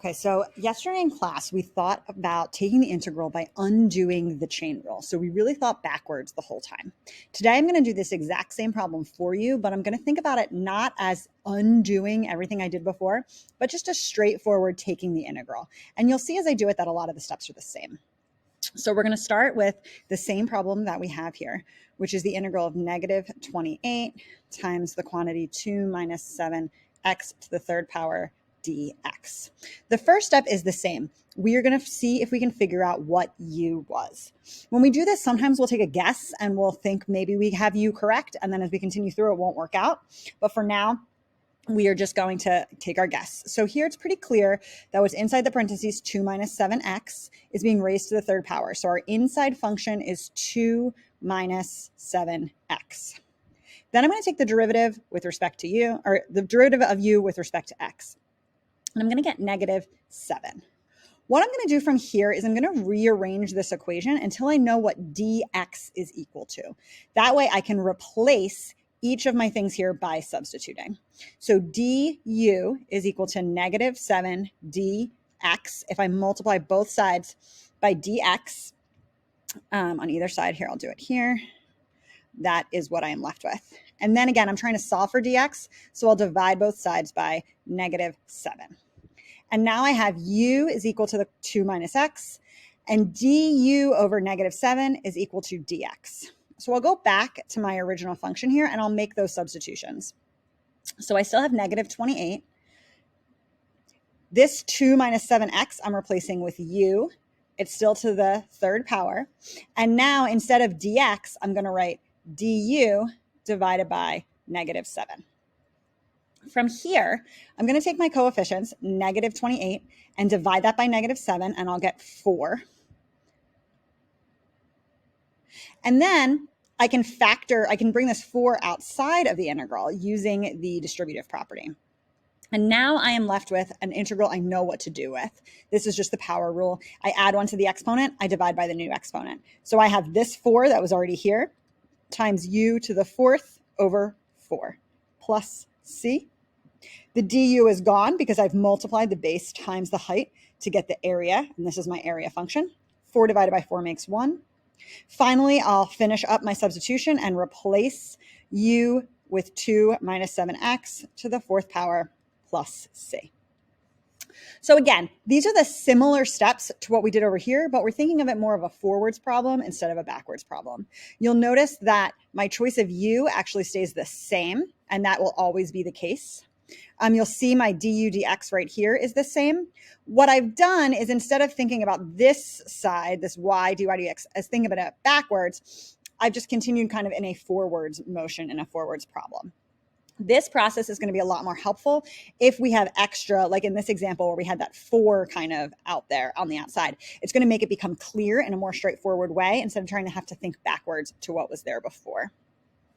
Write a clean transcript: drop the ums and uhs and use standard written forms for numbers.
Okay, so yesterday in class, we thought about taking the integral by undoing the chain rule. So we really thought backwards the whole time. Today, I'm going to do this exact same problem for you, but I'm going to think about it not as undoing everything I did before, but just a straightforward taking the integral. And you'll see as I do it that a lot of the steps are the same. So we're going to start with the same problem that we have here, which is the integral of negative 28 times the quantity 2 minus 7x to the third power dx. The first step is the same. We are going to see if we can figure out what u was. When we do this, sometimes we'll take a guess and we'll think maybe we have u correct, and then as we continue through, it won't work out. But for now, we are just going to take our guess. So here it's pretty clear that what's inside the parentheses 2 minus 7x is being raised to the third power. So our inside function is 2 minus 7x. Then I'm going to take the derivative with respect to u, or the derivative of u with respect to x. And I'm going to get negative 7. What I'm going to do from here is I'm going to rearrange this equation until I know what dx is equal to. That way I can replace each of my things here by substituting. So du is equal to negative 7 dx. If I multiply both sides by dx on either side here, I'll do it here. That is what I am left with. And then again, I'm trying to solve for dx, so I'll divide both sides by negative 7. And now I have u is equal to the 2 minus x, and du over negative 7 is equal to dx. So I'll go back to my original function here, and I'll make those substitutions. So I still have negative 28. This 2 minus 7x I'm replacing with u. It's still to the third power. And now instead of dx, I'm going to write du divided by negative 7. From here, I'm going to take my coefficients, negative 28, and divide that by negative 7, and I'll get 4. And then I can bring this 4 outside of the integral using the distributive property. And now I am left with an integral I know what to do with. This is just the power rule. I add 1 to the exponent, I divide by the new exponent. So I have this 4 that was already here times u to the 4th over 4 plus c. The du is gone because I've multiplied the base times the height to get the area, and this is my area function. 4 divided by 4 makes 1. Finally, I'll finish up my substitution and replace u with 2 minus 7x to the 4th power plus c. So again, these are the similar steps to what we did over here, but we're thinking of it more of a forwards problem instead of a backwards problem. You'll notice that my choice of u actually stays the same, and that will always be the case. You'll see my du dx right here is the same. What I've done is instead of thinking about this side, this y dy dx, as thinking about it backwards, I've just continued kind of in a forwards motion in a forwards problem. This process is going to be a lot more helpful if we have extra, like in this example where we had that 4 kind of out there on the outside. It's going to make it become clear in a more straightforward way instead of trying to have to think backwards to what was there before.